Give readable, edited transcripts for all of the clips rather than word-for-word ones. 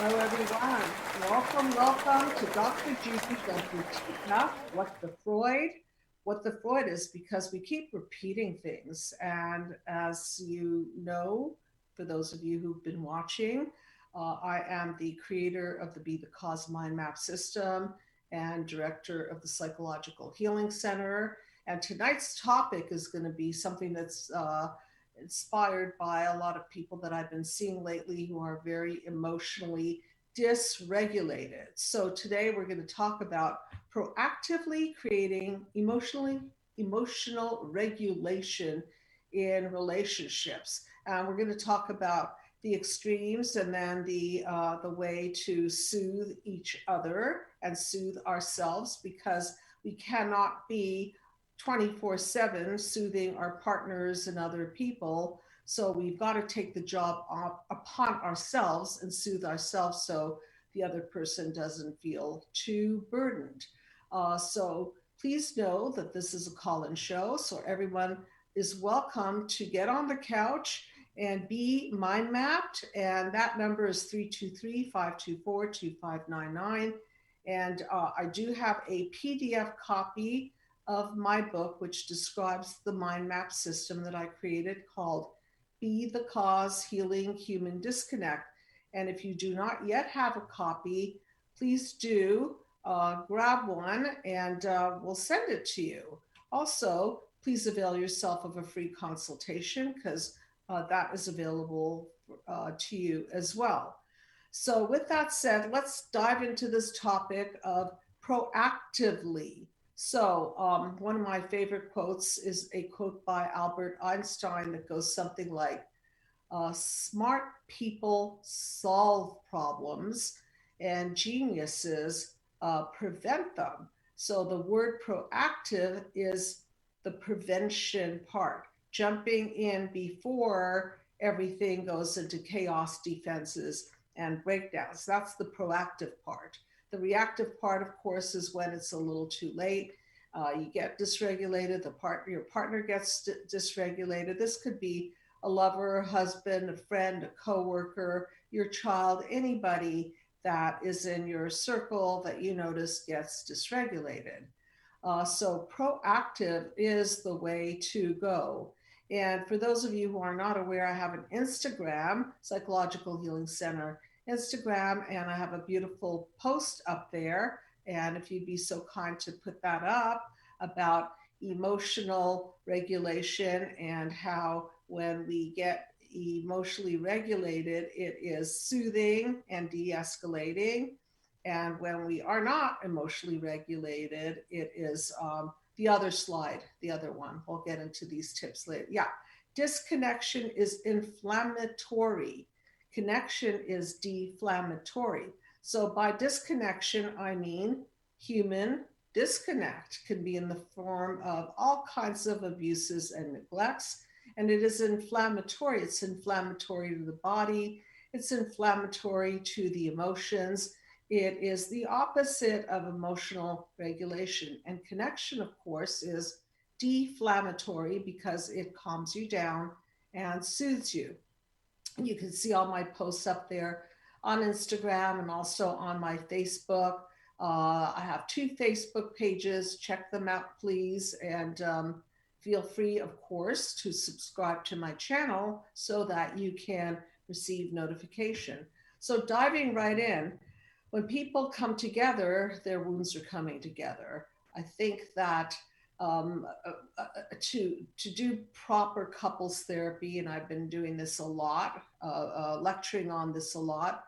Hello, everyone. Welcome to Dr. Judy Does Boutique. What the Freud? What the Freud is because we keep repeating things. And as you know, for those of you who've been watching, I am the creator of the Be the Cause Mind Map system and director of the Psychological Healing Center. And tonight's topic is going to be something that's inspired by a lot of people that I've been seeing lately who are very emotionally dysregulated. So today we're going to talk about proactively creating emotional regulation in relationships. And we're going to talk about the extremes and then the way to soothe each other and soothe ourselves because we cannot be 24/7 soothing our partners and other people. So we've got to take the job upon ourselves and soothe ourselves so the other person doesn't feel too burdened. So please know that this is a call-in show, so everyone is welcome to get on the couch and be mind mapped. And that number is 323-524-2599. And I do have a PDF copy of my book, which describes the mind map system that I created called Be the Cause Healing Human Disconnect. And if you do not yet have a copy, please do grab one and we'll send it to you. Also, please avail yourself of a free consultation because that is available to you as well. So, with that said, let's dive into this topic of proactively. So, one of my favorite quotes is a quote by Albert Einstein that goes something like, smart people solve problems and geniuses prevent them. So, the word proactive is the prevention part, jumping in before everything goes into chaos, defenses, and breakdowns. That's the proactive part. The reactive part, of course, is when it's a little too late. You get dysregulated, your partner gets dysregulated. This could be a lover, a husband, a friend, a coworker, your child, anybody that is in your circle that you notice gets dysregulated. So proactive is the way to go. And for those of you who are not aware, I have an Instagram, Psychological Healing Center Instagram, and I have a beautiful post up there. And if you'd be so kind to put that up about emotional regulation and how when we get emotionally regulated, it is soothing and de escalating. And when we are not emotionally regulated, it is the other slide, the other one. We'll get into these tips later. Yeah, disconnection is inflammatory. Connection is deflammatory. So by disconnection, I mean human disconnect can be in the form of all kinds of abuses and neglects. And it is inflammatory. It's inflammatory to the body. It's inflammatory to the emotions. It is the opposite of emotional regulation. And connection, of course, is deflammatory because it calms you down and soothes you. You can see all my posts up there on Instagram and also on my Facebook. I have 2 Facebook pages. Check them out, please. And feel free, of course, to subscribe to my channel so that you can receive notification. So diving right in, when people come together, their wounds are coming together. I think that to do proper couples therapy, and I've been doing this a lot, lecturing on this a lot,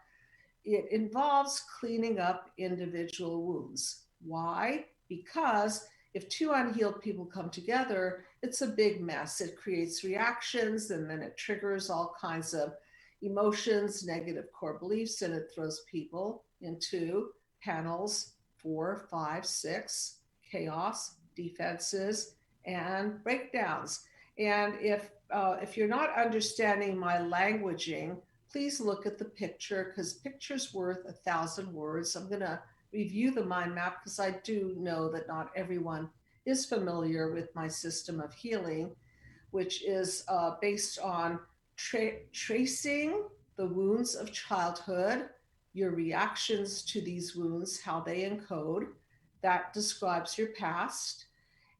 it involves cleaning up individual wounds. Why? Because if 2 unhealed people come together, it's a big mess. It creates reactions and then it triggers all kinds of emotions, negative core beliefs, and it throws people into panels 4, 5, 6, chaos, defenses, and breakdowns. And if you're not understanding my languaging, please look at the picture because picture's worth 1,000 words. I'm going to review the mind map because I do know that not everyone is familiar with my system of healing, which is based on tracing the wounds of childhood, your reactions to these wounds, how they encode. That describes your past.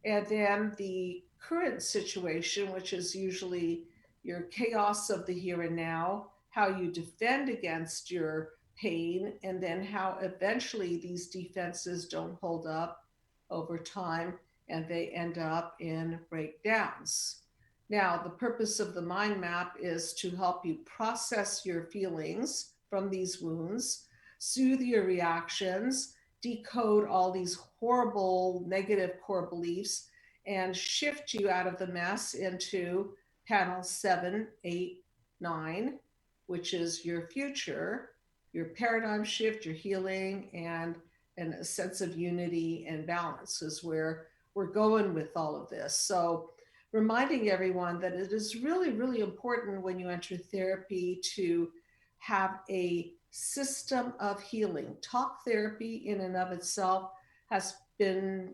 And then the current situation, which is usually your chaos of the here and now, how you defend against your pain, and then how eventually these defenses don't hold up over time and they end up in breakdowns. Now, the purpose of the mind map is to help you process your feelings from these wounds, soothe your reactions, decode all these horrible negative core beliefs, and shift you out of the mess into panel 7, 8, 9, which is your future, your paradigm shift, your healing, and a sense of unity and balance is where we're going with all of this. So reminding everyone that it is really, really important when you enter therapy to have a system of healing. Talk therapy in and of itself has been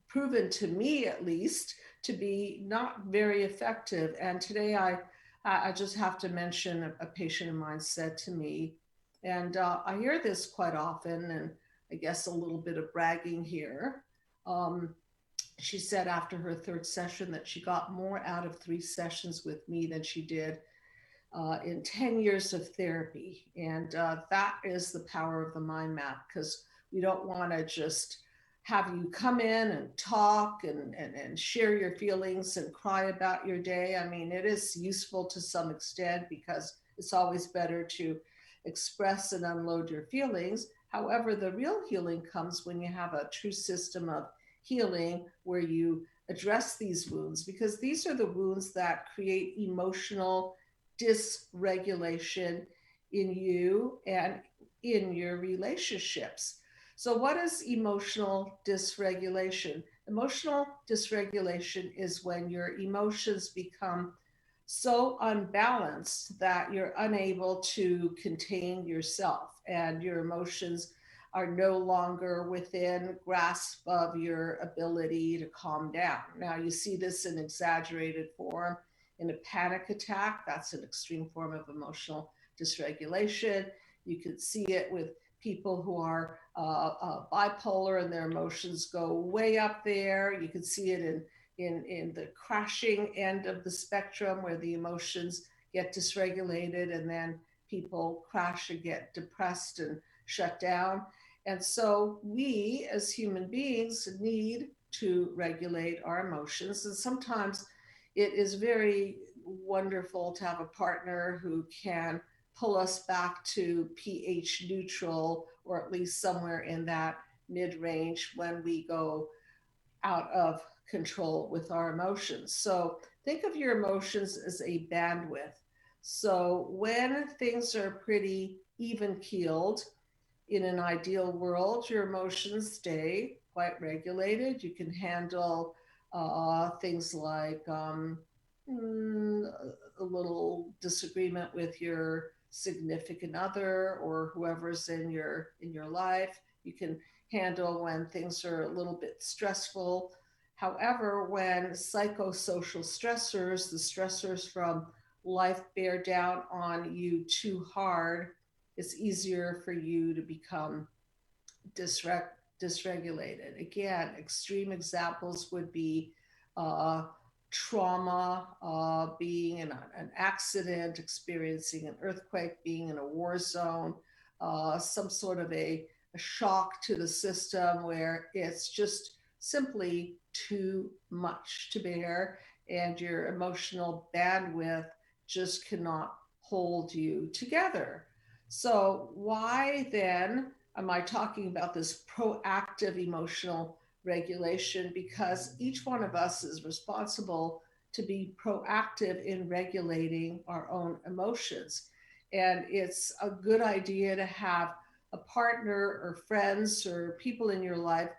proven to me, at least, to be not very effective. And today I just have to mention a patient of mine said to me, and I hear this quite often, and I guess a little bit of bragging here. Um, she said after her third session that she got more out of 3 sessions with me than she did in 10 years of therapy. And that is the power of the mind map, because we don't want to just have you come in and talk and share your feelings and cry about your day. I mean, it is useful to some extent because it's always better to express and unload your feelings. However, the real healing comes when you have a true system of healing where you address these wounds, because these are the wounds that create emotional dysregulation in you and in your relationships. So, what is emotional dysregulation? Emotional dysregulation is when your emotions become so unbalanced that you're unable to contain yourself and your emotions are no longer within grasp of your ability to calm down. Now, you see this in exaggerated form in a panic attack. That's an extreme form of emotional dysregulation. You can see it with people who are bipolar and their emotions go way up there. You can see it in the crashing end of the spectrum where the emotions get dysregulated and then people crash and get depressed and shut down. And so we as human beings need to regulate our emotions. And sometimes it is very wonderful to have a partner who can pull us back to pH neutral, or at least somewhere in that mid range when we go out of control with our emotions. So think of your emotions as a bandwidth. So when things are pretty even keeled, in an ideal world, your emotions stay quite regulated. You can handle things like a little disagreement with your significant other or whoever's in your life. You can handle when things are a little bit stressful. However, when psychosocial stressors, the stressors from life bear down on you too hard, it's easier for you to become dysregulated. Again, extreme examples would be uh, trauma, being in an accident, experiencing an earthquake, being in a war zone, some sort of a shock to the system where it's just simply too much to bear and your emotional bandwidth just cannot hold you together. So, why then am I talking about this proactive emotional regulation? Because each one of us is responsible to be proactive in regulating our own emotions. And it's a good idea to have a partner or friends or people in your life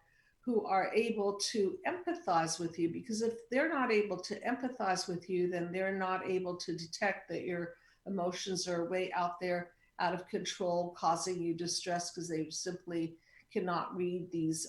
who are able to empathize with you, because if they're not able to empathize with you, then they're not able to detect that your emotions are way out there, out of control, causing you distress because they simply cannot read these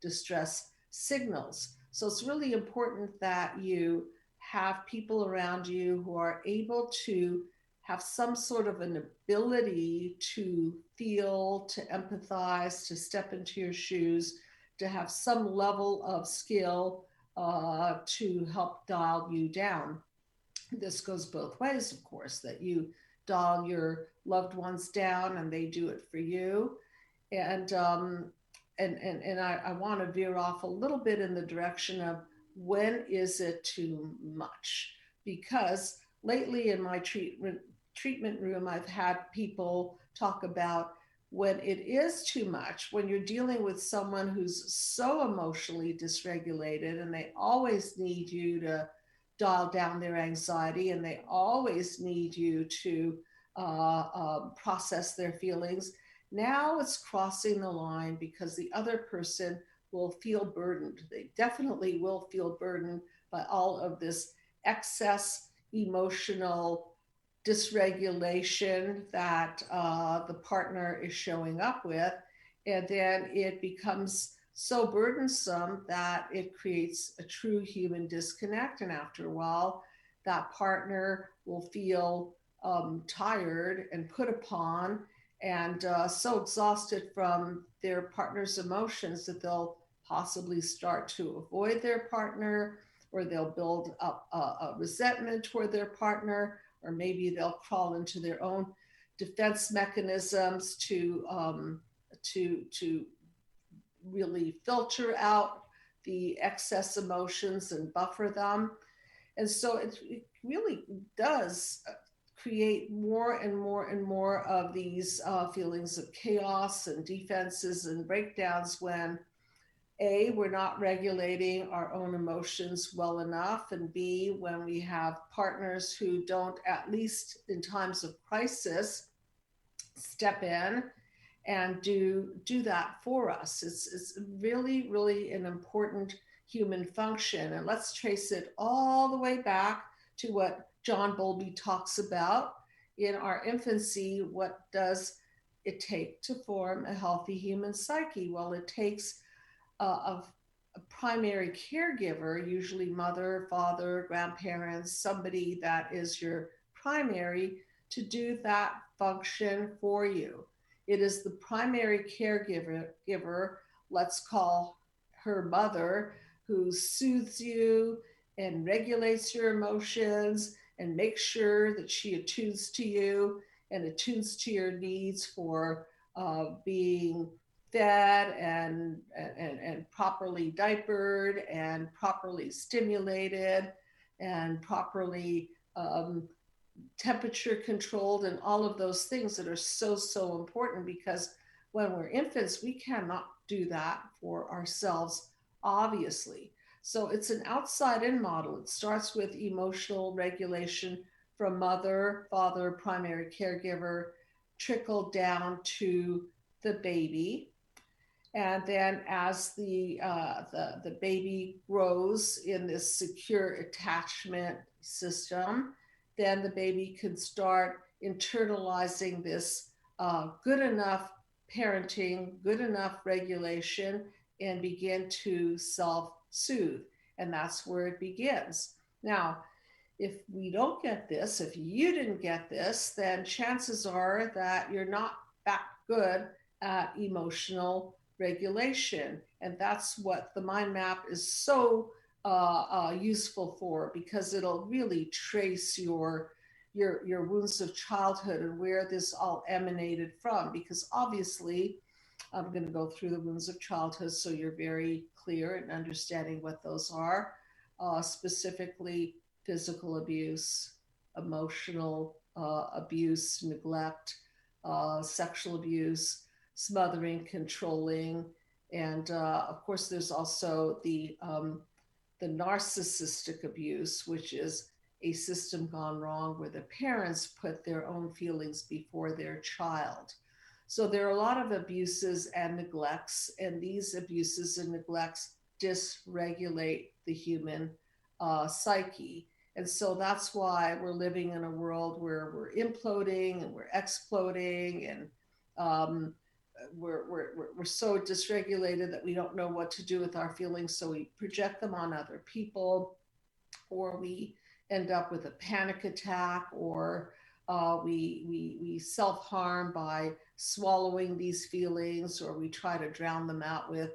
distress signals. So it's really important that you have people around you who are able to have some sort of an ability to feel, to empathize, to step into your shoes, to have some level of skill to help dial you down. This goes both ways, of course, that you dial your loved ones down and they do it for you. And I want to veer off a little bit in the direction of when is it too much? Because lately in my treatment room, I've had people talk about when it is too much, when you're dealing with someone who's so emotionally dysregulated and they always need you to dial down their anxiety and they always need you to process their feelings. Now it's crossing the line because the other person will feel burdened. They definitely will feel burdened by all of this excess emotional dysregulation that the partner is showing up with. And then it becomes so burdensome that it creates a true human disconnect. And after a while, that partner will feel tired and put upon and so exhausted from their partner's emotions that they'll possibly start to avoid their partner, or they'll build up a resentment toward their partner, or maybe they'll crawl into their own defense mechanisms to really filter out the excess emotions and buffer them. And so it really does create more and more and more of these feelings of chaos and defenses and breakdowns when A, we're not regulating our own emotions well enough, and B, when we have partners who don't, at least in times of crisis, step in and do that for us. It's really, really an important human function. And let's trace it all the way back to what John Bowlby talks about in our infancy. What does it take to form a healthy human psyche? Well, it takes a primary caregiver, usually mother, father, grandparents, somebody that is your primary, to do that function for you. It is the primary caregiver, let's call her mother, who soothes you and regulates your emotions and makes sure that she attunes to you and attunes to your needs for being fed and properly diapered and properly stimulated and properly temperature controlled and all of those things that are so important, because when we're infants we cannot do that for ourselves, obviously. So it's an outside in model. It starts with emotional regulation from mother, father, primary caregiver, trickle down to the baby. And then as the baby grows in this secure attachment system, then the baby can start internalizing this good enough parenting, good enough regulation, and begin to self soothe. And that's where it begins. Now, if we don't get this, if you didn't get this, then chances are that you're not that good at emotional regulation. And that's what the mind map is so useful for, because it'll really trace your wounds of childhood and where this all emanated from. Because obviously, I'm going to go through the wounds of childhood so you're very clear in understanding what those are. Specifically, physical abuse, emotional abuse, neglect, sexual abuse, smothering, controlling, and of course, there's also the narcissistic abuse, which is a system gone wrong where the parents put their own feelings before their child. So there are a lot of abuses and neglects, and these abuses and neglects dysregulate the human psyche. And so that's why we're living in a world where we're imploding and we're exploding, and um, we're so dysregulated that we don't know what to do with our feelings. So we project them on other people, or we end up with a panic attack, or We self-harm by swallowing these feelings, or we try to drown them out with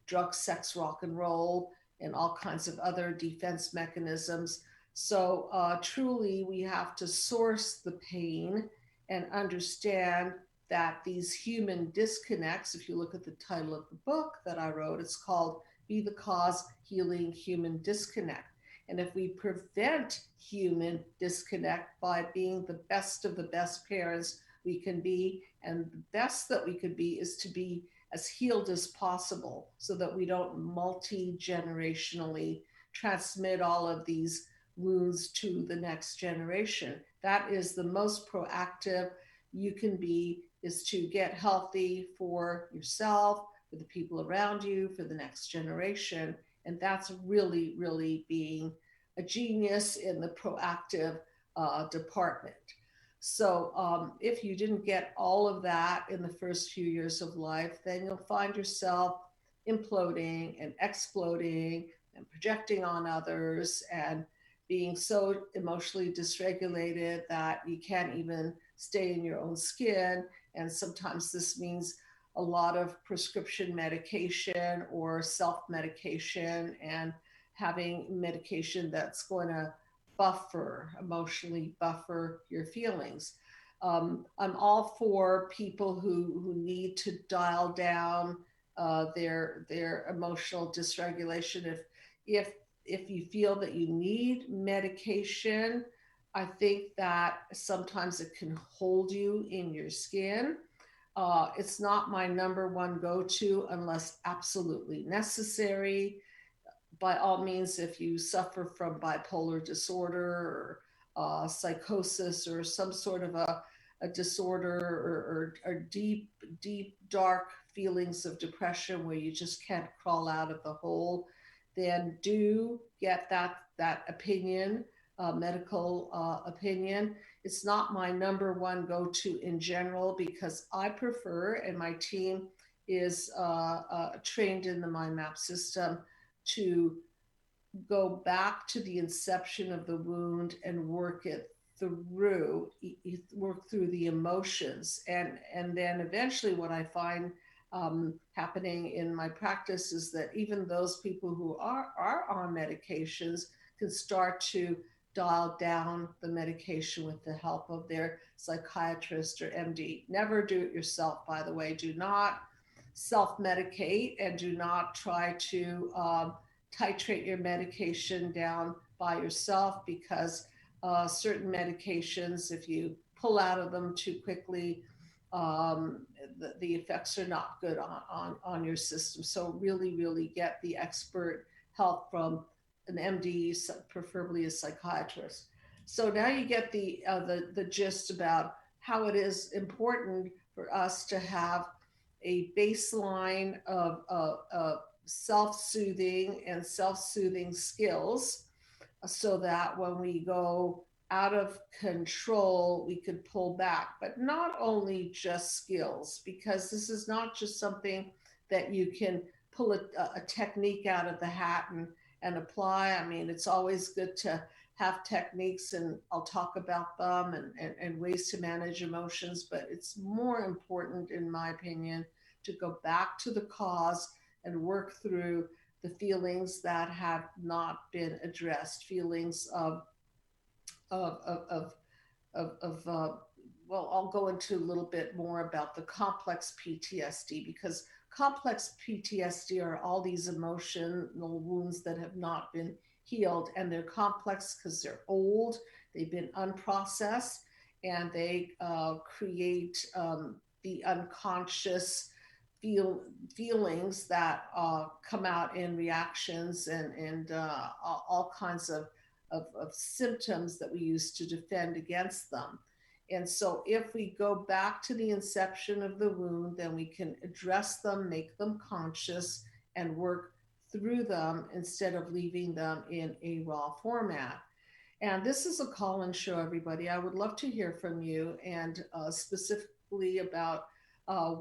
drugs, sex, rock and roll, and all kinds of other defense mechanisms. So truly, we have to source the pain and understand that these human disconnects, if you look at the title of the book that I wrote, it's called Be the Cause, Healing Human Disconnect. And if we prevent human disconnect by being the best of the best parents we can be, and the best that we could be is to be as healed as possible so that we don't multi generationally transmit all of these wounds to the next generation. That is the most proactive you can be, is to get healthy for yourself, for the people around you, for the next generation. And that's really, really being a genius in the proactive department. So, if you didn't get all of that in the first few years of life, then you'll find yourself imploding and exploding and projecting on others and being so emotionally dysregulated that you can't even stay in your own skin. And sometimes this means a lot of prescription medication or self medication, and having medication that's going to emotionally buffer your feelings. I'm all for people who need to dial down their emotional dysregulation. If if you feel that you need medication, I think that sometimes it can hold you in your skin. It's not my number one go to unless absolutely necessary. By all means, if you suffer from bipolar disorder or psychosis or some sort of a disorder, or deep, deep, dark feelings of depression where you just can't crawl out of the hole, then do get that opinion, medical opinion. It's not my number one go to in general, because I prefer, and my team is trained in the mind map system, to go back to the inception of the wound and work it through, work through the emotions. And then eventually what I find happening in my practice is that even those people who are on medications can start to dial down the medication with the help of their psychiatrist or MD. Never do it yourself, by the way. Do not self medicate, and do not try to titrate your medication down by yourself, because certain medications, if you pull out of them too quickly, the effects are not good on your system. So really, really get the expert help from an MD, preferably a psychiatrist. So now you get the gist about how it is important for us to have a baseline of self-soothing and self-soothing skills, so that when we go out of control, we could pull back. But not only just skills, because this is not just something that you can pull a technique out of the hat and apply. I mean, it's always good to have techniques, and I'll talk about them, and ways to manage emotions. But it's more important, in my opinion, to go back to the cause and work through the feelings that have not been addressed, feelings of of of, of well, I'll go into a little bit more about the complex PTSD, because complex PTSD are all these emotional wounds that have not been healed, and they're complex because they're old, they've been unprocessed, and they create the unconscious feelings that come out in reactions, and all kinds of symptoms that we use to defend against them. And so, if we go back to the inception of the wound, then we can address them, make them conscious, and work through them instead of leaving them in a raw format. And this is a call in show, everybody. I would love to hear from you, and specifically about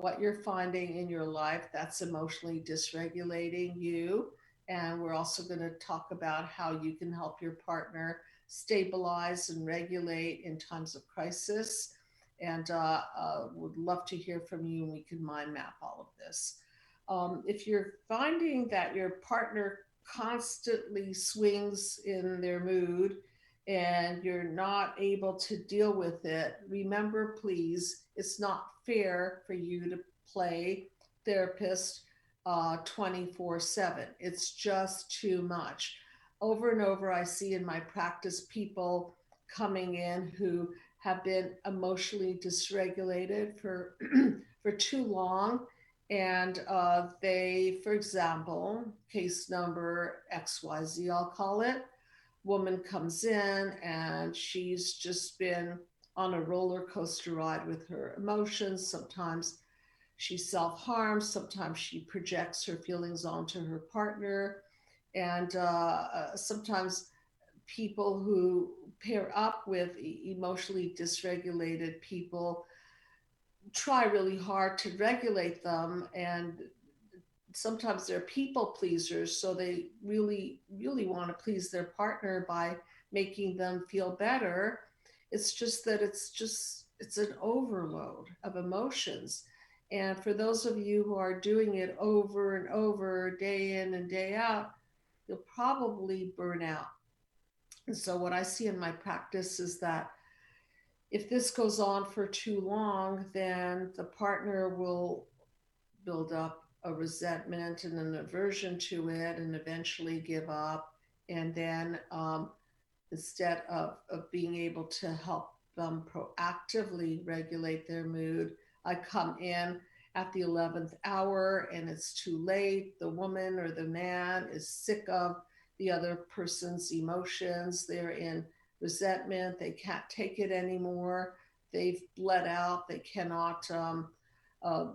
what you're finding in your life that's emotionally dysregulating you. And we're also going to talk about how you can help your partner stabilize and regulate in times of crisis. And would love to hear from you, and we can mind map all of this. If you're finding that your partner constantly swings in their mood and you're not able to deal with it, remember, please, it's not fair for you to play therapist 24/7. It's just too much. Over and over, I see in my practice people coming in who have been emotionally dysregulated for for too long, and they, for example, case number XYZ, I'll call it, woman comes in and she's just been on a roller coaster ride with her emotions. Sometimes she self harms, sometimes she projects her feelings onto her partner, and sometimes people who pair up with emotionally dysregulated people try really hard to regulate them, and sometimes they're people pleasers, so they really want to please their partner by making them feel better. It's just that it's an overload of emotions. And for those of you who are doing it over and over, day in and day out, you'll probably burn out. And so what I see in my practice is that if this goes on for too long, then the partner will build up a resentment and an aversion to it and eventually give up. And then instead of being able to help them proactively regulate their mood, I come in at the 11th hour and it's too late. The woman or the man is sick of the other person's emotions. They're in resentment. They can't take it anymore. They've bled out. They cannot uh,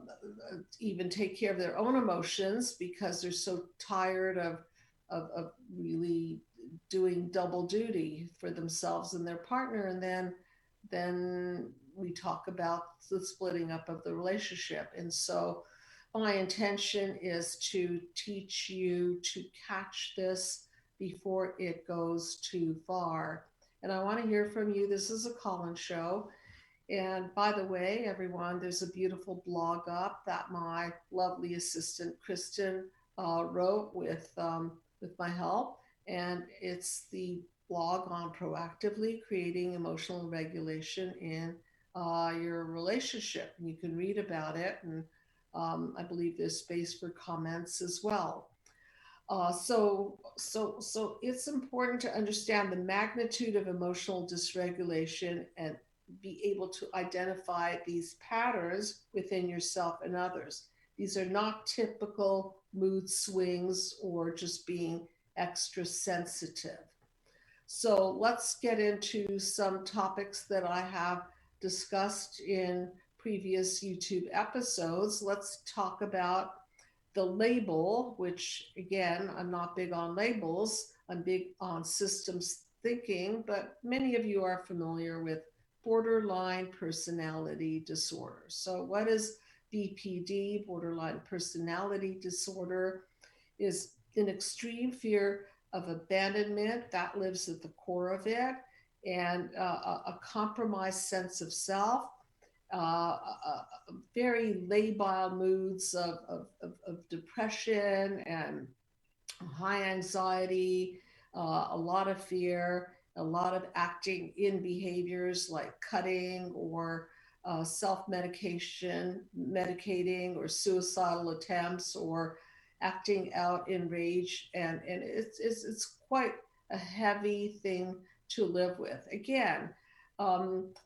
even take care of their own emotions because they're so tired of really doing double duty for themselves and their partner. And then we talk about the splitting up of the relationship. And so my intention is to teach you to catch this before it goes too far. And I want to hear from you. This is a call-in show. And by the way, everyone, there's a beautiful blog up that my lovely assistant Kristen wrote with my help, and it's the blog on proactively creating emotional regulation in your relationship. And you can read about it, and I believe there's space for comments as well. So it's important to understand the magnitude of emotional dysregulation and be able to identify these patterns within yourself and others. These are not typical mood swings or just being extra sensitive. So let's get into some topics that I have discussed in previous YouTube episodes. Let's talk about the label, which again, I'm not big on labels, I'm big on systems thinking, but many of you are familiar with borderline personality disorder. So, what is BPD, borderline personality disorder? Is an extreme fear of abandonment that lives at the core of it, and a compromised sense of self, very labile moods of depression and high anxiety, a lot of fear, a lot of acting in behaviors like cutting or self-medication, medicating, or suicidal attempts, or acting out in rage, and it's quite a heavy thing to live with. Again,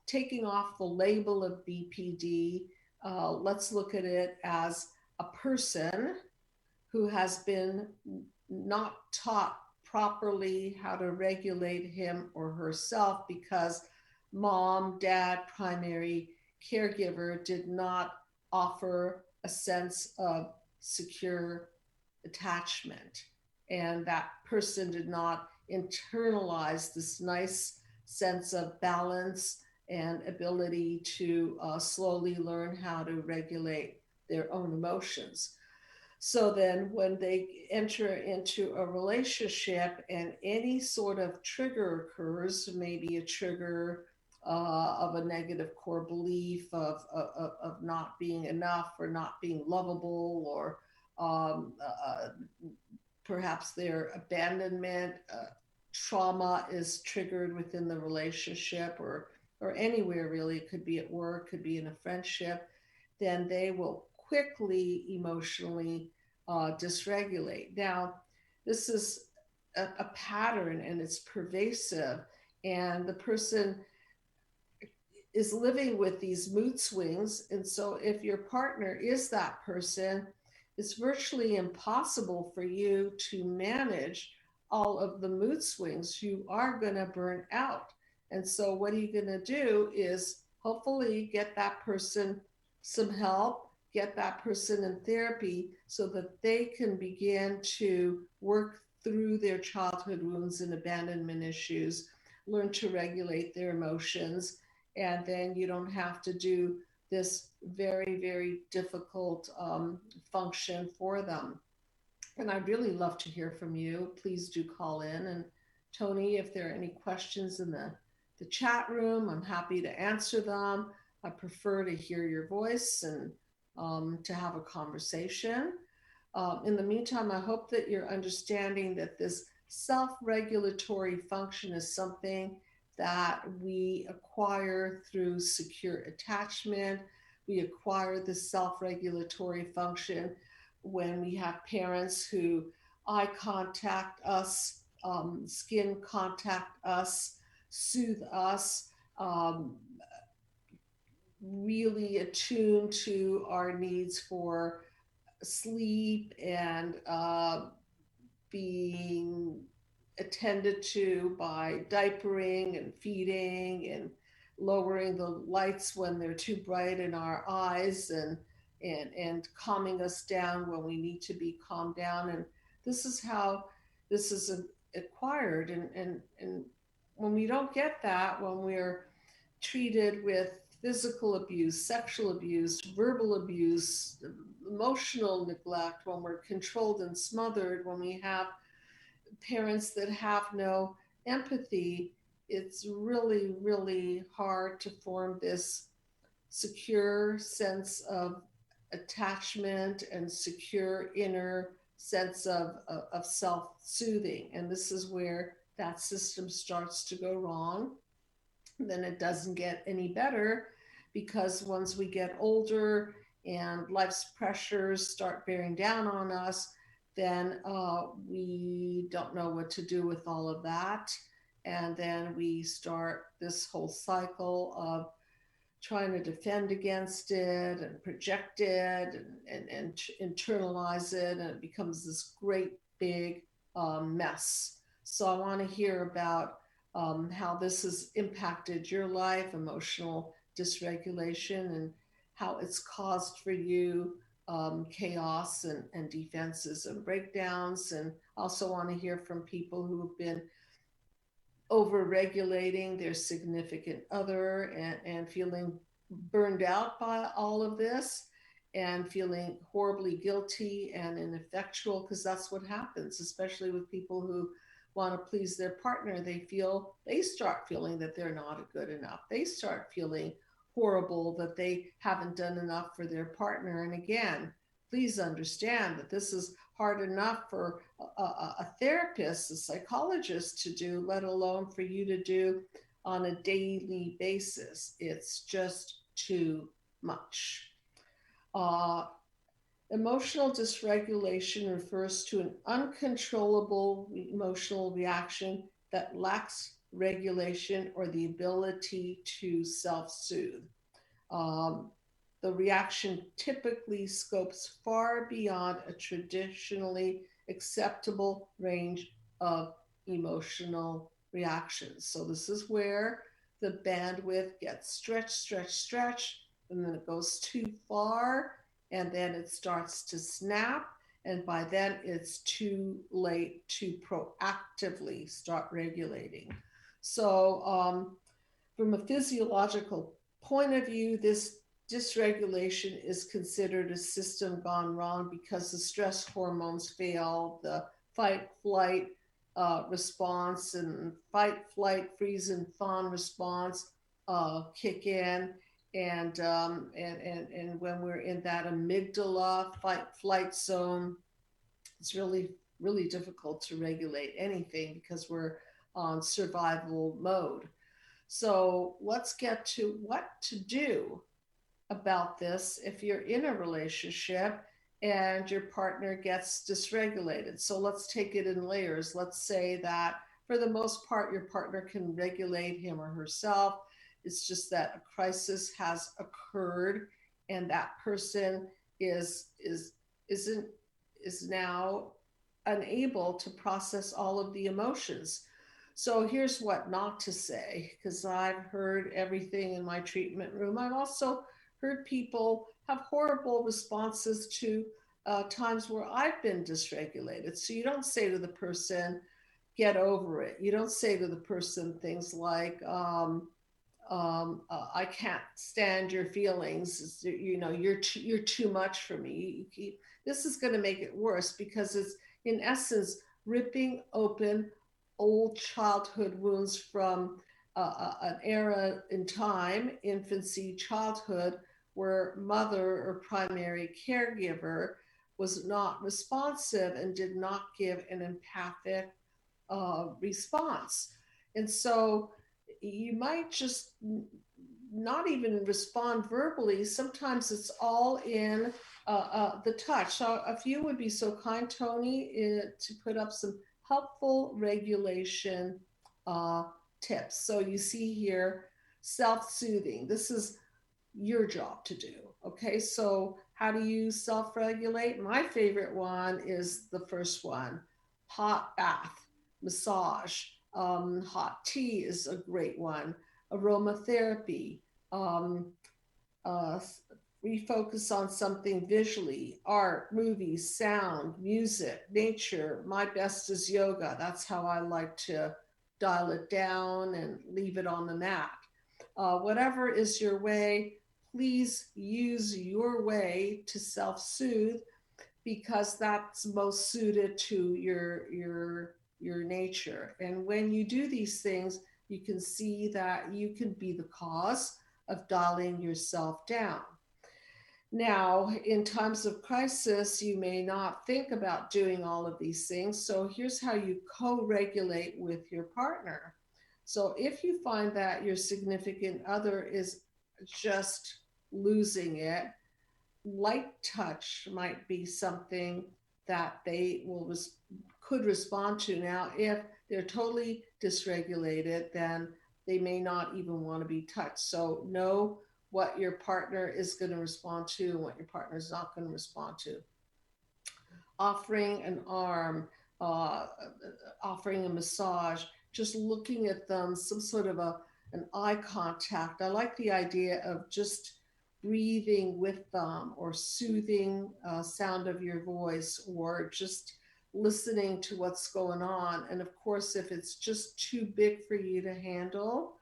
taking off the label of BPD, let's look at it as a person who has been not taught properly how to regulate him or herself because mom, dad, primary caregiver did not offer a sense of secure attachment. And that person did not internalize this nice sense of balance and ability to slowly learn how to regulate their own emotions. So then when they enter into a relationship and any sort of trigger occurs, maybe a trigger of a negative core belief of not being enough or not being lovable, or perhaps their abandonment trauma is triggered within the relationship, or anywhere really. It could be at work, could be in a friendship. Then they will quickly emotionally dysregulate. Now, this is a pattern and it's pervasive, and the person is living with these mood swings. And so, if your partner is that person, it's virtually impossible for you to manage all of the mood swings. You are going to burn out. And so, what are you going to do is hopefully get that person some help, get that person in therapy so that they can begin to work through their childhood wounds and abandonment issues, learn to regulate their emotions, and then you don't have to do this very, very difficult function for them. And I'd really love to hear from you. Please do call in. And Tony, if there are any questions in the chat room, I'm happy to answer them. I prefer to hear your voice and to have a conversation. In the meantime, I hope that you're understanding that this self regulatory function is something that we acquire through secure attachment. We acquire the self regulatory function when we have parents who eye contact us, skin contact us, soothe us, really attune to our needs for sleep and being attended to by diapering and feeding and lowering the lights when they're too bright in our eyes, and calming us down when we need to be calmed down. And this is how this is acquired. And when we don't get that, when we're treated with physical abuse, sexual abuse, verbal abuse, emotional neglect, when we're controlled and smothered, when we have parents that have no empathy, it's really, really hard to form this secure sense of attachment and secure inner sense of self soothing. And this is where that system starts to go wrong. Then it doesn't get any better, because once we get older and life's pressures start bearing down on us, then we don't know what to do with all of that. And then we start this whole cycle of trying to defend against it and project it and internalize it. And it becomes this great big mess. So I want to hear about how this has impacted your life, emotional dysregulation, and how it's caused for you chaos and defenses and breakdowns. And also want to hear from people who have been over regulating their significant other, and feeling burned out by all of this, and feeling horribly guilty and ineffectual, because that's what happens, especially with people who want to please their partner. They start feeling that they're not good enough. They start feeling horrible that they haven't done enough for their partner. And again, please understand that this is hard enough for a therapist, a psychologist to do, let alone for you to do on a daily basis. It's just too much. Emotional dysregulation refers to an uncontrollable emotional reaction that lacks regulation or the ability to self soothe. Um, the reaction typically scopes far beyond a traditionally acceptable range of emotional reactions. So, this is where the bandwidth gets stretched, and then it goes too far, and then it starts to snap. And by then, it's too late to proactively start regulating. So, from a physiological point of view, this dysregulation is considered a system gone wrong because the stress hormones fail, the fight flight response and fight flight freeze and fawn response kick in, and when we're in that amygdala fight flight zone, it's really difficult to regulate anything because we're on survival mode. So let's get to what to do about this if you're in a relationship and your partner gets dysregulated. So let's take it in layers. Let's say that for the most part, your partner can regulate him or herself. It's just that a crisis has occurred and that person isn't is now unable to process all of the emotions. So here's what not to say, because I've heard everything in my treatment room. I've also heard people have horrible responses to times where I've been dysregulated. So you don't say to the person, get over it. You don't say to the person things like, I can't stand your feelings. You know, you're too much for me. This is going to make it worse because it's in essence ripping open old childhood wounds from an era in time, infancy, childhood, where mother or primary caregiver was not responsive and did not give an empathic response. And so you might just not even respond verbally. Sometimes it's all in the touch. So if you would be so kind, Tony, to put up some helpful regulation uh, tips. So you see here, self-soothing. This is your job to do. Okay, so how do you self-regulate? My favorite one is the first one, hot bath, massage. Hot tea is a great one. Aromatherapy. Um, uh, Refocus on something visually, art, movies, sound, music, nature. My best is yoga. That's how I like to dial it down and leave it on the mat. Whatever is your way, please use your way to self soothe because that's most suited to your nature. And when you do these things, you can see that you can be the cause of dialing yourself down. Now, in times of crisis, you may not think about doing all of these things. So here's how you co-regulate with your partner. So if you find that your significant other is just losing it, light touch might be something that they could respond to. Now, if they're totally dysregulated, then they may not even want to be touched. So know what your partner is going to respond to and what your partner is not going to respond to. Offering an arm, uh, offering a massage, just looking at them, some sort of an eye contact. I like the idea of just breathing with them or soothing sound of your voice or just listening to what's going on. And of course, if it's just too big for you to handle,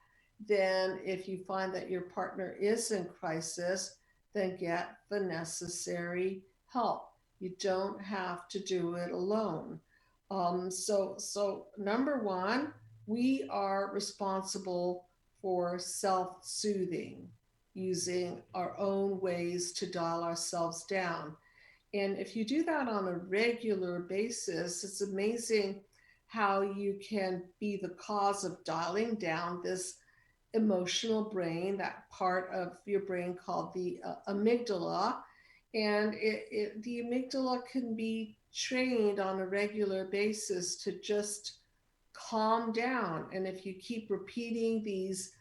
then if you find that your partner is in crisis, then get the necessary help. You don't have to do it alone. So number one, we are responsible for self-soothing, using our own ways to dial ourselves down. And if you do that on a regular basis, it's amazing how you can be the cause of dialing down this emotional brain, that part of your brain called the amygdala. And the amygdala can be trained on a regular basis to just calm down. And if you keep repeating these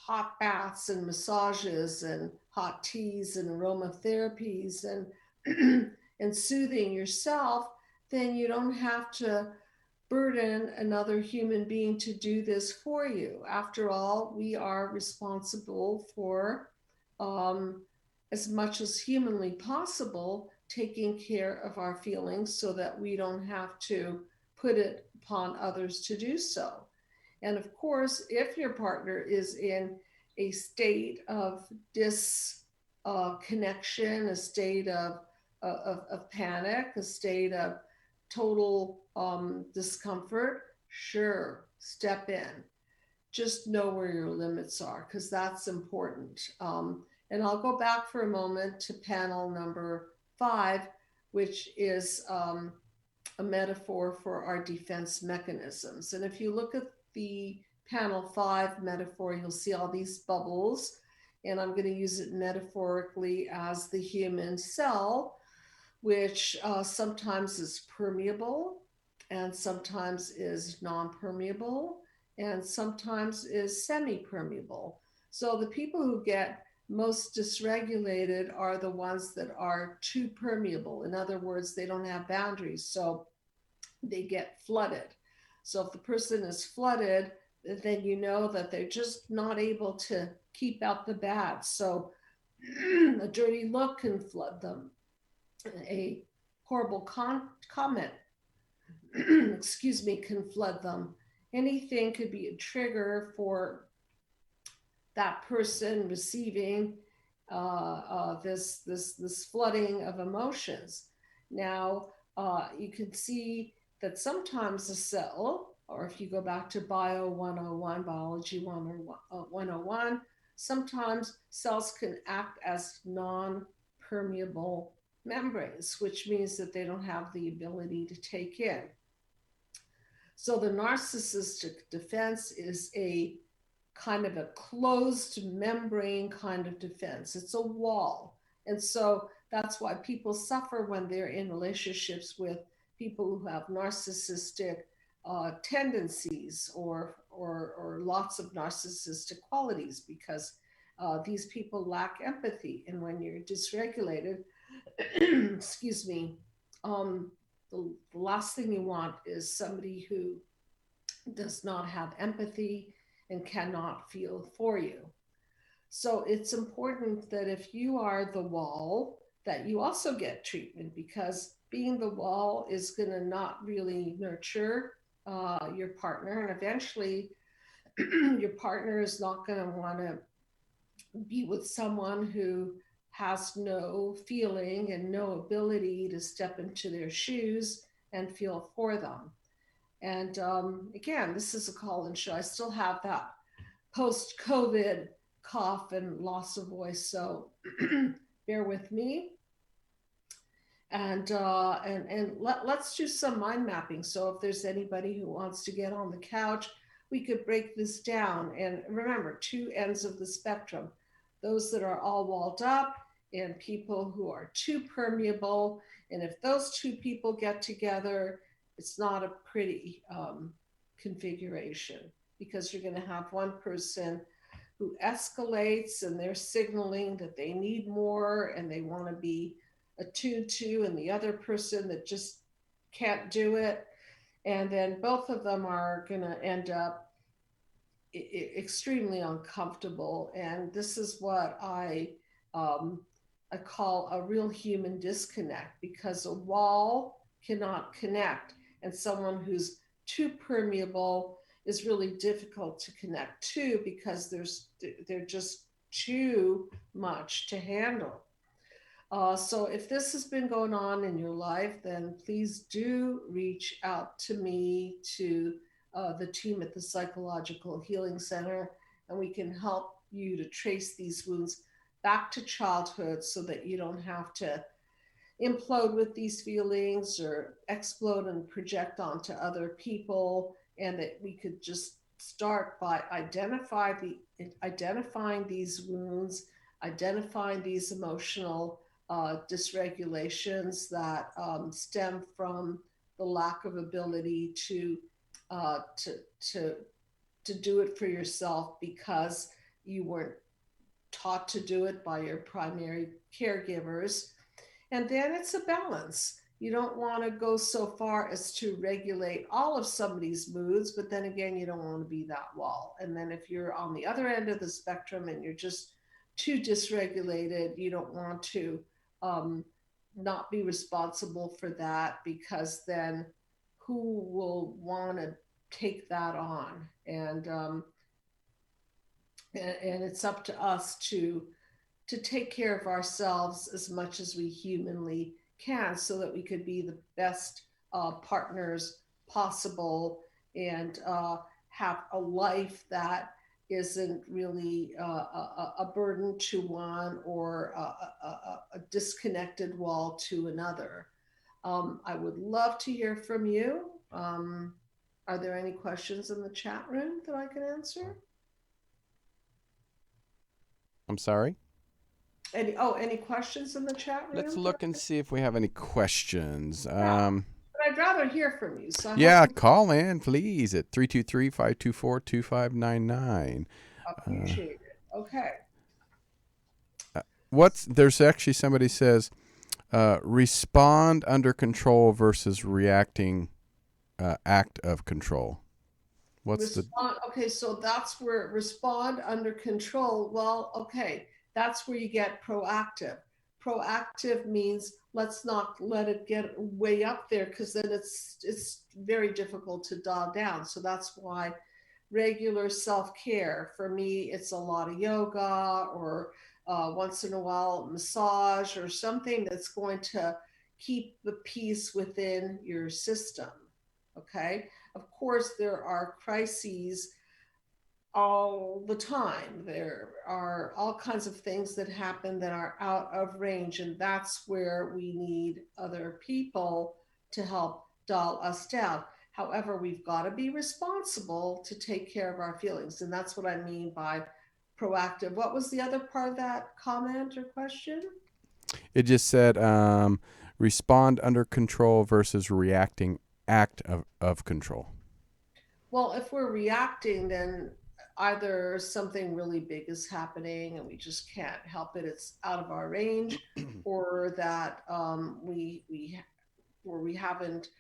hot baths and massages and hot teas and aromatherapies and and soothing yourself, then you don't have to burden another human being to do this for you. After all, we are responsible for, um, as much as humanly possible, taking care of our feelings so that we don't have to put it upon others to do so. And of course, if your partner is in a state of disconnection, a state of panic, a state of total discomfort, sure, step in. Just know where your limits are because that's important. And I'll go back for a moment to panel number 5, which is a metaphor for our defense mechanisms. And if you look at the panel 5 metaphor, you'll see all these bubbles. And I'm going to use it metaphorically as the human cell, which sometimes is permeable and sometimes is non permeable and sometimes is semi permeable. So the people who get most dysregulated are the ones that are too permeable. In other words, they don't have boundaries. So they get flooded. So if the person is flooded, then you know that they're just not able to keep out the bad. So a dirty look can flood them. A horrible comment, excuse me, can flood them. Anything could be a trigger for that person receiving this flooding of emotions. Now, you can see that sometimes a cell, or if you go back to Bio 101, Biology 101, sometimes cells can act as non permeable membranes, which means that they don't have the ability to take in. So the narcissistic defense is a kind of a closed membrane kind of defense. It's a wall. And so that's why people suffer when they're in relationships with people who have narcissistic tendencies or lots of narcissistic qualities, because these people lack empathy. And when you're dysregulated, excuse me, the last thing you want is somebody who does not have empathy and cannot feel for you. So it's important that if you are the wall, that you also get treatment, because being the wall is going to not really nurture your partner. And eventually, your partner is not going to want to be with someone who has no feeling and no ability to step into their shoes and feel for them. And again, this is a call-in show. I still have that post-COVID cough and loss of voice, so bear with me. And let's do some mind mapping. So if there's anybody who wants to get on the couch, we could break this down. And remember, two ends of the spectrum: those that are all walled up and people who are too permeable. And if those two people get together, it's not a pretty configuration, because you're going to have one person who escalates and they're signaling that they need more and they want to be attuned to, and the other person that just can't do it. And then both of them are going to end up extremely uncomfortable. And this is what I call a real human disconnect, because a wall cannot connect, and someone who's too permeable is really difficult to connect to, because they're just too much to handle. So if this has been going on in your life, then please do reach out to me, to the team at the Psychological Healing Center, and we can help you to trace these wounds back to childhood so that you don't have to implode with these feelings or explode and project onto other people, and that we could just start by identifying these wounds, identifying these emotional dysregulations that stem from the lack of ability to uh, to to to do it for yourself, because you weren't taught to do it by your primary caregivers. And then it's a balance. You don't want to go so far as to regulate all of somebody's moods, but then again, you don't want to be that wall. And then if you're on the other end of the spectrum and you're just too dysregulated, you don't want to um, not be responsible for that, because then who will want to take that on? And and it's up to us to take care of ourselves as much as we humanly can so that we could be the best partners possible and have a life that isn't really a burden to one or a disconnected wall to another. I would love to hear from you. Are there any questions in the chat room that I can answer? I'm sorry? Any questions in the chat Let's room? look and see if we have any questions. Yeah, but I'd rather hear from you. So I hope Yeah, you call in, please, at 323-524-2599. appreciate it. Okay. There's actually somebody says, respond under control versus reacting act of control. What's the Respond. Okay, so that's where respond under control. Well, okay, that's where you get proactive. Proactive means let's not let it get way up there because then it's very difficult to dial down. So that's why regular self-care for me it's a lot of yoga or once in a while massage or something that's going to keep the peace within your system. Okay, of course there are crises all the time. There are all kinds of things that happen that are out of range, and that's where we need other people to help dial us down. However, we've got to be responsible to take care of our feelings, and that's what I mean by proactive. What was the other part of that comment or question? It just said respond under control versus reacting act of control. Well, if we're reacting, then either something really big is happening and we just can't help it; it's out of our range, or that we haven't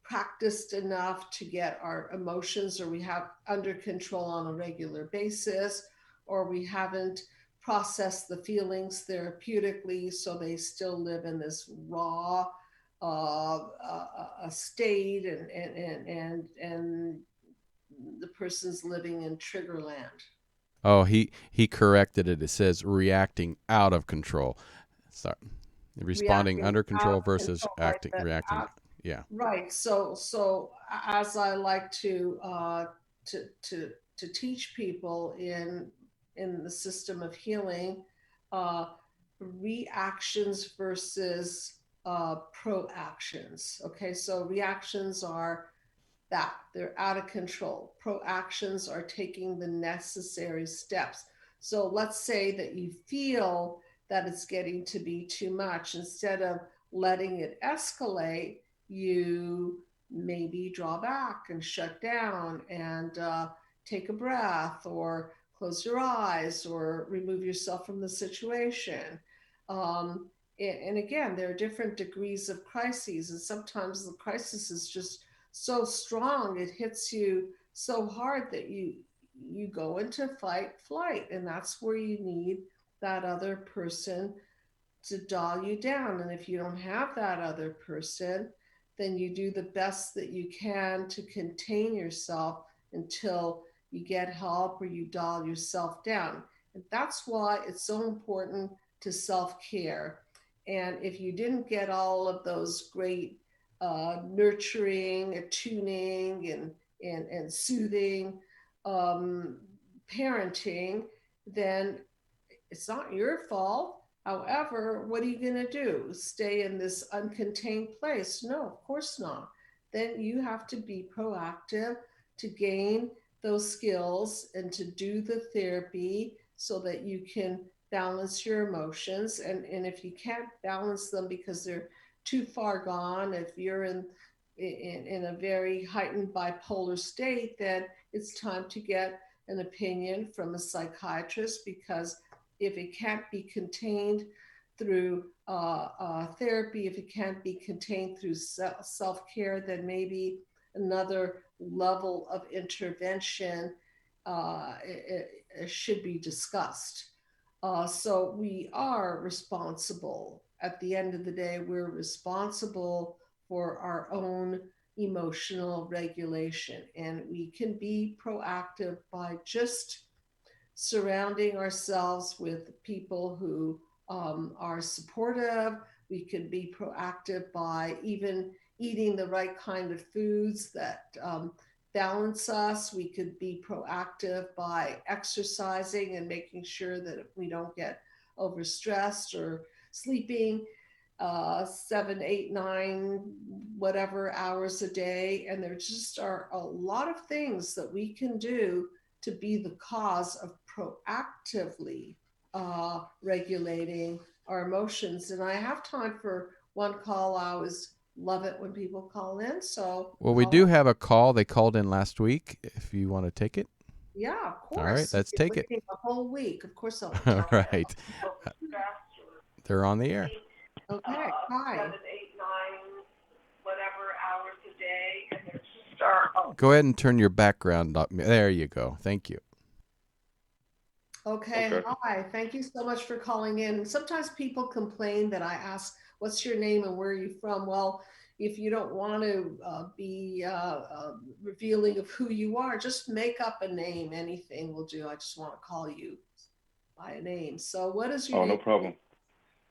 practiced enough to get our emotions, or we have under control on a regular basis, or we haven't processed the feelings therapeutically, so they still live in this raw a state, and the person's living in trigger land. Oh, he corrected it. It says reacting out of control. Sorry. Responding Reacting under out control of versus control, right? acting reacting. Yeah. Right. So as I like to teach people in the system of healing, uh, reactions versus proactions. Okay, so reactions are that they're out of control. Proactions are taking the necessary steps. So let's say that you feel that it's getting to be too much. Instead of letting it escalate, you maybe draw back and shut down and take a breath or close your eyes or remove yourself from the situation. And again, there are different degrees of crises, and sometimes the crisis is just so strong, it hits you so hard that you go into fight flight, and that's where you need that other person to dial you down. And if you don't have that other person, then you do the best that you can to contain yourself until you get help or you dial yourself down. And that's why it's so important to self-care. And if you didn't get all of those great nurturing, attuning, and soothing um, parenting, then it's not your fault. However, what are you going to do? Stay in this uncontained place? No, of course not. Then you have to be proactive to gain those skills and to do the therapy so that you can balance your emotions. And if you can't balance them because they're too far gone, if you're in a very heightened bipolar state, then it's time to get an opinion from a psychiatrist, because if it can't be contained through therapy, if it can't be contained through self care, then maybe another level of intervention it should be discussed. So we are responsible. At the end of the day, we're responsible for our own emotional regulation, and we can be proactive by just surrounding ourselves with people who are supportive. We can be proactive by even eating the right kind of foods that balance us. We could be proactive by exercising and making sure that we don't get overstressed, or sleeping 7, 8, 9, whatever hours a day. And there just are a lot of things that we can do to be the cause of proactively regulating our emotions. And I have time for one call. I always love it when people call in. So Well, we do call. have a call. They called in last week. If you want to take it. Yeah, of All right, course. You've let's been take it. waiting a whole week. Of course I'll All take right. Uh, They're on the air. it. Okay. Hi. 7, 8, 9, whatever hours a day, and there's just our Go ahead and turn your background up. There you go. Thank you. Okay, Okay. hi. Thank you so much for calling in. Sometimes people complain that I ask, "What's your name and where are you from?" Well, if you don't want to be revealing of who you are, just make up a name. Anything will do. I just want to call you by a name. So, what is your Oh, name? no problem.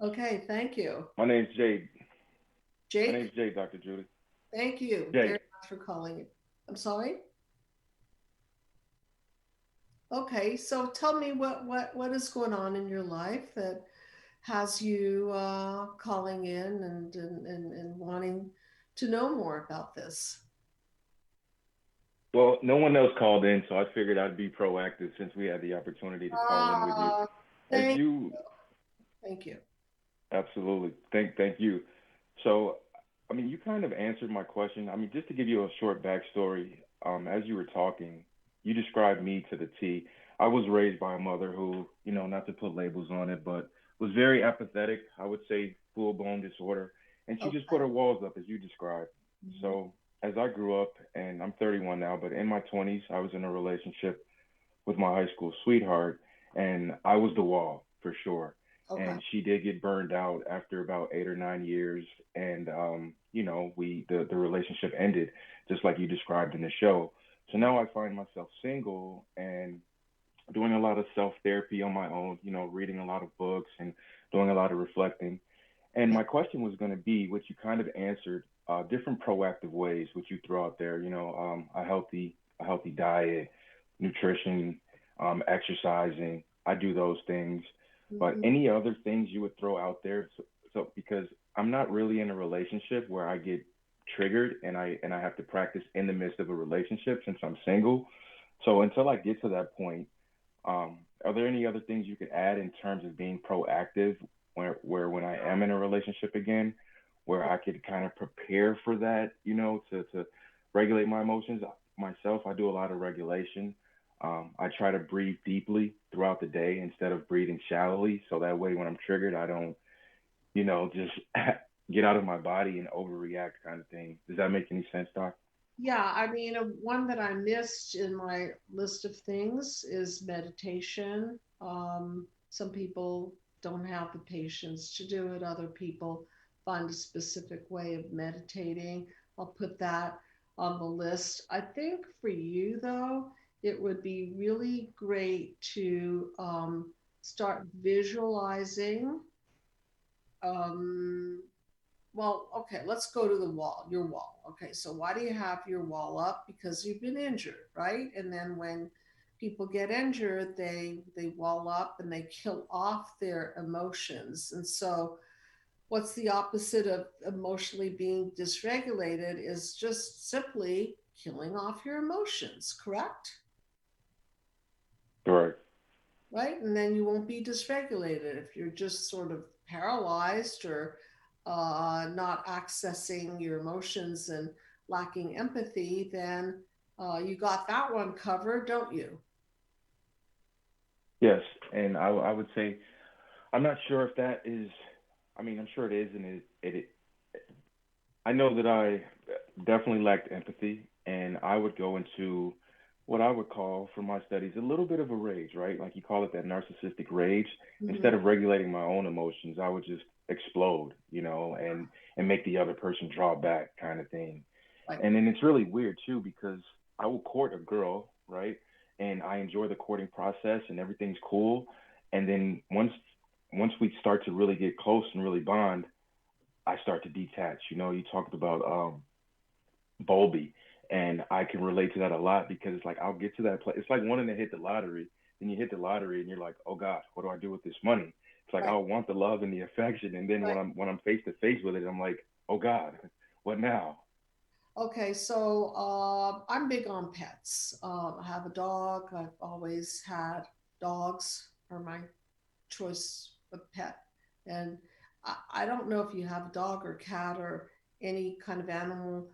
Okay, thank you. My name's Jade. My Jake, name's Jade, Dr. Judy. thank you very Jade. much for calling. I'm sorry. Okay, so tell me what is going on in your life that has you calling in and wanting to know more about this. Well, no one else called in, so I figured I'd be proactive since we had the opportunity to call in with you. Uh, As thank you thank you. absolutely thank you. So, I mean, you kind of answered my question. I mean, just to give you a short backstory, as you were talking, you described me to the T. I was raised by a mother who, not to put labels on it, but was very apathetic. I would say full blown disorder, and she just put Okay. her walls up as you described. Mhm. So, as I grew up, and I'm 31 now, but in my 20s, I was in a relationship with my high school sweetheart, and I was the wall for sure. Okay. And she did get burned out after about 8 or 9 years, and the relationship ended, just like you described in the show. So now I find myself single and doing a lot of self therapy on my own. Reading a lot of books and doing a lot of reflecting. And Yeah. my question was going to be, which you kind of answered, different proactive ways which you throw out there. A healthy diet, nutrition, exercising. I do those things, but Mhm. any other things you would throw out there? So because I'm not really in a relationship where I get triggered and I have to practice in the midst of a relationship since I'm single. So until I get to that point, are there any other things you could add in terms of being proactive where when I am in a relationship again, where I could kind of prepare for that, to regulate my emotions myself? I do a lot of regulation. I try to breathe deeply throughout the day instead of breathing shallowly. So that way, when I'm triggered, I don't, just get out of my body and overreact kind of thing. Does that make any sense, Doc? Yeah, I mean, one that I missed in my list of things is meditation. Some people don't have the patience to do it. Other people find a specific way of meditating. I'll put that on the list. I think for you, though, it would be really great to start visualizing um, well, okay, let's go to the wall, your wall. Okay, so why do you have your wall up? Because you've been injured, right? And then when people get injured, they wall up and they kill off their emotions. And so what's the opposite of emotionally being dysregulated is just simply killing off your emotions, correct? Correct. Right? And then you won't be dysregulated if you're just sort of paralyzed or not accessing your emotions and lacking empathy. Then you got that one covered, don't you? Yes, and I would say I'm not sure if that is. I mean, I'm sure it is, and it I know that I definitely lacked empathy, and I would go into what I would call, from my studies, a little bit of a rage, right? Like you call it that narcissistic rage. Mm-hmm. Instead of regulating my own emotions, I would just explode, and make the other person draw back, kind of thing. Right. And then it's really weird too because I will court a girl, right? and I enjoy the courting process and everything's cool. And then once we start to really get close and really bond, I start to detach. You know, you talked about Bowlby, and I can relate to that a lot because it's like I'll get to that place. It's like wanting to hit the lottery, then you hit the lottery, and you're like, oh God, what do I do with this money? It's like Right. I want the love and the affection, and then Right. when I'm face to face with it, I'm like, oh God, what now? Okay, so I'm big on pets. I have a dog. I've always had dogs are my choice of pet. And I don't know if you have a dog or cat or any kind of animal,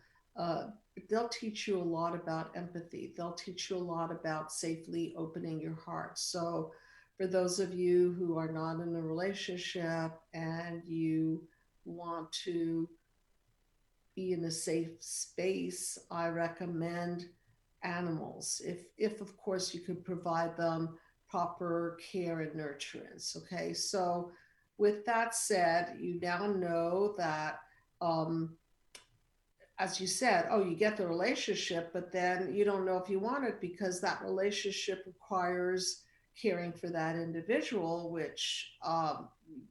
they'll teach you a lot about empathy. They'll teach you a lot about safely opening your heart. So, for those of you who are not in a relationship and you want to be in a safe space, I recommend animals. If of course you could provide them proper care and nurturance. Okay, so with that said, you now know that, um, as you said, oh, you get the relationship, but then you don't know if you want it because that relationship requires caring for that individual, which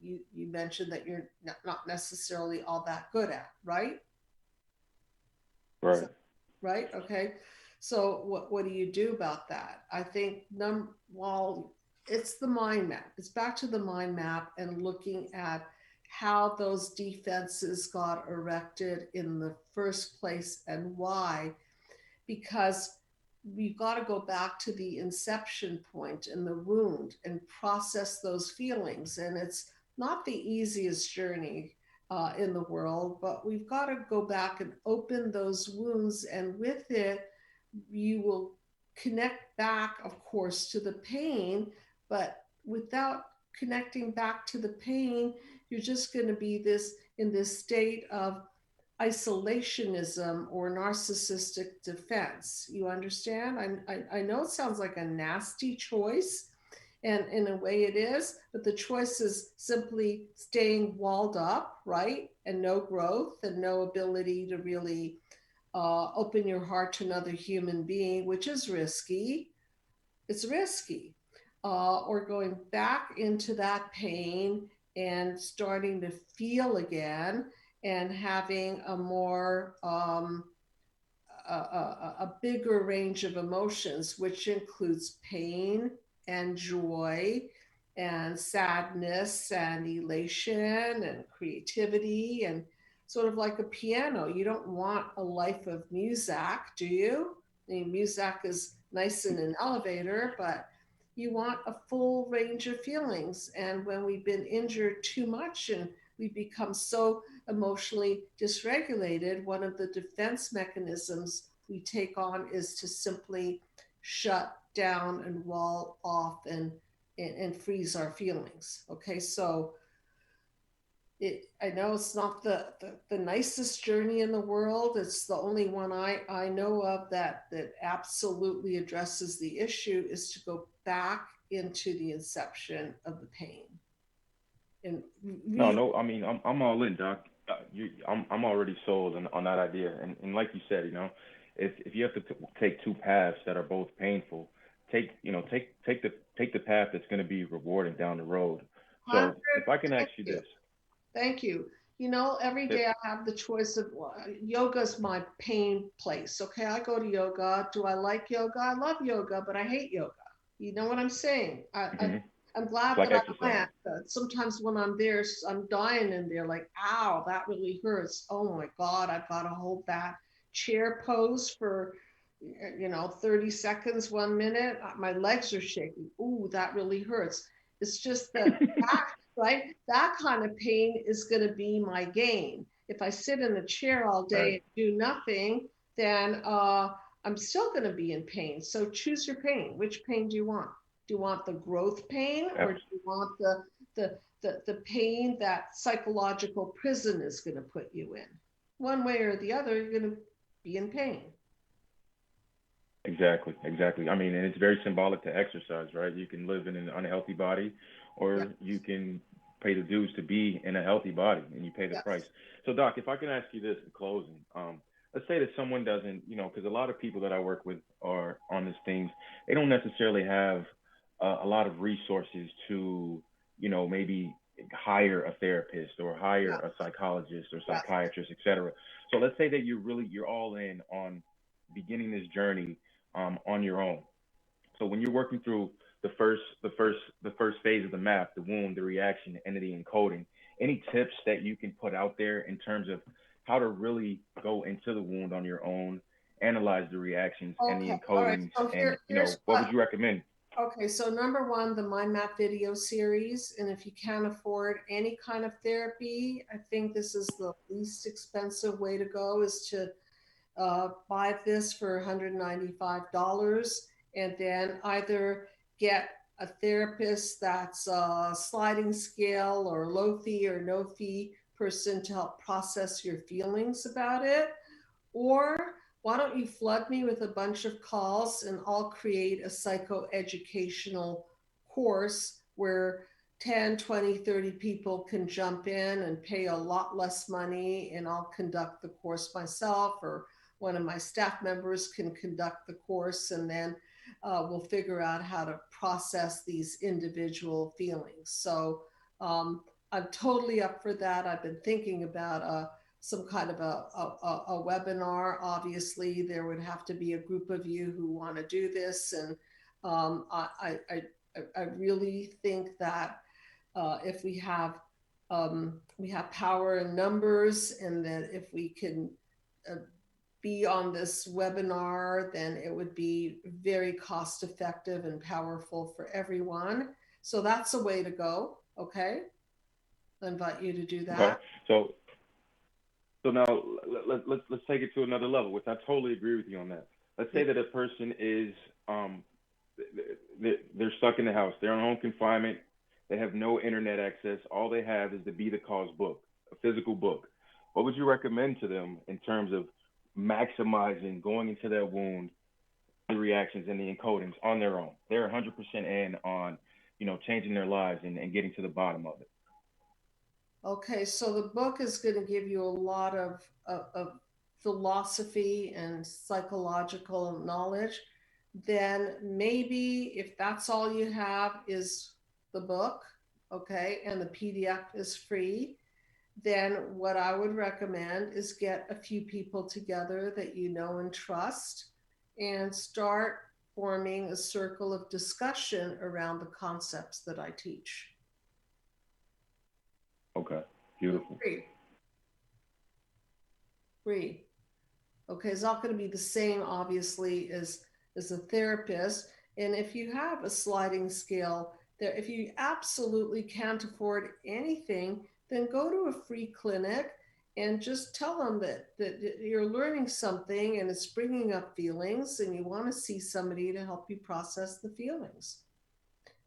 you mentioned that you're not necessarily all that good at, right? Is Right. that right? Okay. So what do you do about that? I think well, it's the mind map. It's back to the mind map and looking at how those defenses got erected in the first place and why. Because we've got to go back to the inception point and the wound and process those feelings. And it's not the easiest journey in the world, but we've got to go back and open those wounds. And with it, you will connect back, of course, to the pain, but without connecting back to the pain, you're just going to be this in this state of isolationism or narcissistic defense. You understand? I know it sounds like a nasty choice, and in a way it is, but the choice is simply staying walled up, right? And no growth and no ability to really open your heart to another human being, which is risky. It's risky. Or going back into that pain and starting to feel again and having a more a bigger range of emotions, which includes pain and joy and sadness and elation and creativity and sort of like a piano. You don't want a life of music, do you? I mean, music is nice in an elevator, but you want a full range of feelings. And when we've been injured too much and we become so emotionally dysregulated, one of the defense mechanisms we take on is to simply shut down and wall off and freeze our feelings. Okay, so I know it's not the nicest journey in the world. It's the only one I know of that absolutely addresses the issue is to go back into the inception of the pain and No, really. no. I mean, I'm all in, Doc. I'm already sold on that idea. And like you said, you know, if you have to take two paths that are both painful, take the path that's going to be rewarding down the road. So if I can ask Thank you you. this, Thank you. You know, every if day I have the choice of yoga's my pain place. Okay, I go to yoga. Do I like yoga? I love yoga, but I hate yoga. You know what I'm saying? mhm, I'm it's glad like that I exercise. went. Sometimes when I'm there, I'm dying in there, like, ow, that really hurts. Oh my God, I've got to hold that chair pose for, 30 seconds, 1 minute. My legs are shaking. Ooh, that really hurts. It's just that, right? That kind of pain is going to be my gain. If I sit in a chair all day Right. and do nothing, then I'm still going to be in pain. So choose your pain. Which pain do you want? Do you want the growth pain or do Abs- you want the pain that psychological prison is going to put you in? One way or the other, you're going to be in pain. Exactly, exactly. I mean, and it's very symbolic to exercise, right? You can live in an unhealthy body, Yeah. or you can pay the dues to be in a healthy body, and you pay the price. Yes. So, Doc, if I can ask you this in closing, let's say that someone doesn't, you know, because a lot of people that I work with or on these things, they don't necessarily have a lot of resources to, maybe hire a therapist or hire Yeah. a psychologist or Yeah. psychiatrist, etc. So let's say that you're all in on beginning this journey on your own. So when you're working through the first phase of the map, the wound, the reaction, and the encoding, any tips that you can put out there in terms of how to really go into the wound on your own, analyze the reactions and the Okay. All right. encodings, So and here's what what. would you recommend? Okay. So number one, the mind map video series, and if you can't afford any kind of therapy, I think this is the least expensive way to go. Is to buy this for $195 and then either get a therapist that's a sliding scale or low fee or no fee person to help process your feelings about it. Or why don't you flood me with a bunch of calls and I'll create a psychoeducational course where 10, 20, 30 people can jump in and pay a lot less money, and I'll conduct the course myself, or one of my staff members can conduct the course, and then we'll figure out how to process these individual feelings. So I'm totally up for that. I've been thinking about some kind of a webinar. Obviously, there would have to be a group of you who want to do this. And I really think that if we have power in numbers, and that if we can uh, be on this webinar, then it would be very cost effective and powerful for everyone. So that's a way to go. Okay. I invite you to do Okay, that. so now let's take it to another level, which I totally agree with you on that. Let's say that a person is um they're stuck in the house, they're on home confinement, they have no internet access, all they have is the Be the Cause book, a physical book. What would you recommend to them in terms of maximizing going into that wound, the reactions and the encodings on their own? They're 100% in on, changing their lives and getting to the bottom of it. Okay, so the book is going to give you a lot of philosophy and psychological knowledge. Then maybe if that's all you have is the book, okay, and the PDF is free, then what I would recommend is get a few people together that you know and trust and start forming a circle of discussion around the concepts that I teach. Okay, beautiful. Free, free. Okay, it's not going to be the same, obviously, as a therapist. And if you have a sliding scale, there, if you absolutely can't afford anything, then go to a free clinic and just tell them that you're learning something and it's bringing up feelings, and you want to see somebody to help you process the feelings.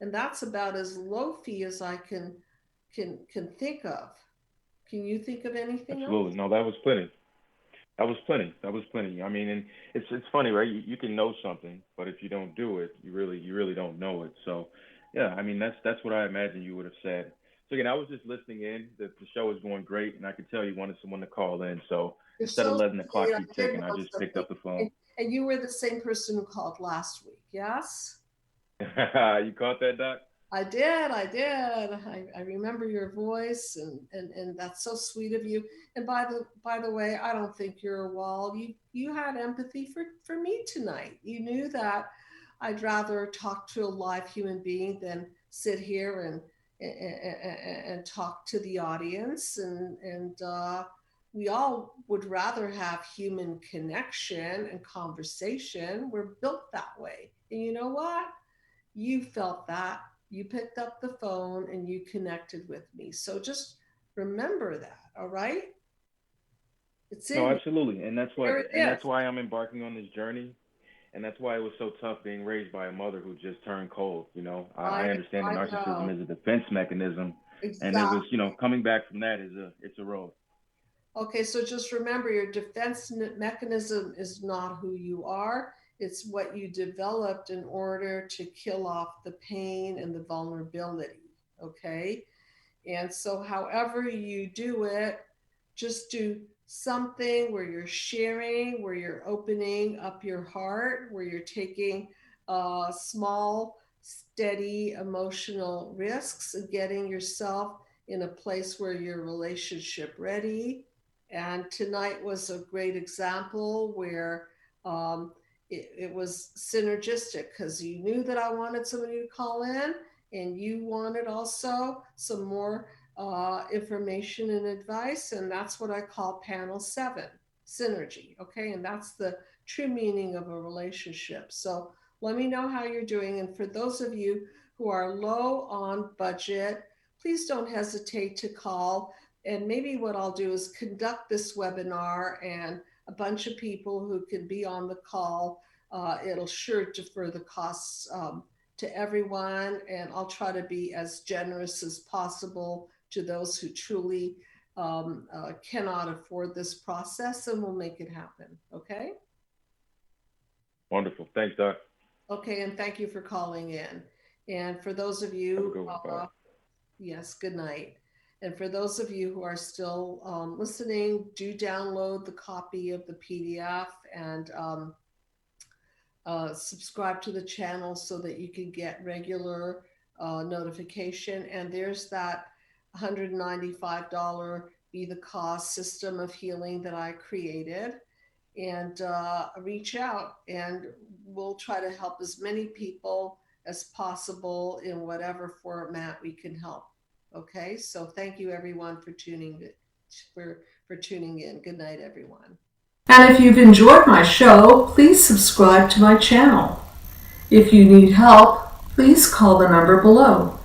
And that's about as low fee as I can think of. Can you think of anything else? Absolutely. No, that was plenty. That was plenty. That was plenty. I mean, and it's funny, right? You can know something, but if you don't do it, you really don't know it. So, yeah, I mean, that's what I imagine you would have said. So again, I was just listening in. The show is going great, and I could tell you wanted someone to call in. So You're instead of so letting the sweet. clock I keep did ticking, I want just picked something. up the phone. And you were the same person who called last week, yes? You caught that, Doc? I did. I did. I remember your voice, and that's so sweet of you. And by the way, I don't think you're a wall. You had empathy for me tonight. You knew that I'd rather talk to a live human being than sit here and talk to the audience. And we all would rather have human connection and conversation. We're built that way. And you know what? You felt that. You picked up the phone and you connected with me. So just remember that, all right? It's No, in you. absolutely, and that's why There it and is. that's why I'm embarking on this journey, and that's why it was so tough being raised by a mother who just turned cold. I I understand that I know. narcissism is a defense mechanism, and it was, Exactly. coming back from that is a road. Okay, so just remember your defense mechanism is not who you are. It's what you developed in order to kill off the pain and the vulnerability. Okay. And so, however you do it, just do something where you're sharing, where you're opening up your heart, where you're taking small, steady emotional risks and getting yourself in a place where you're relationship ready. And tonight was a great example where it was synergistic because you knew that I wanted somebody to call in, and you wanted also some more information and advice. And that's what I call panel 7, synergy. Okay. And that's the true meaning of a relationship. So let me know how you're doing. And for those of you who are low on budget, please don't hesitate to call. And maybe what I'll do is conduct this webinar, and a bunch of people who can be on the call. It'll sure defer the costs to everyone, and I'll try to be as generous as possible to those who truly cannot afford this process, and we'll make it happen. Okay? Wonderful. Thanks, Doc. Okay, and thank you for calling in. And for those of you, yes, good night. And for those of you who are still listening, do download the copy of the PDF and subscribe to the channel so that you can get regular notification. And there's that $195 Be the Cause system of healing that I created. And reach out, and we'll try to help as many people as possible in whatever format we can help. Okay, so thank you everyone for tuning in. Good night, everyone. And if you've enjoyed my show, please subscribe to my channel. If you need help, please call the number below.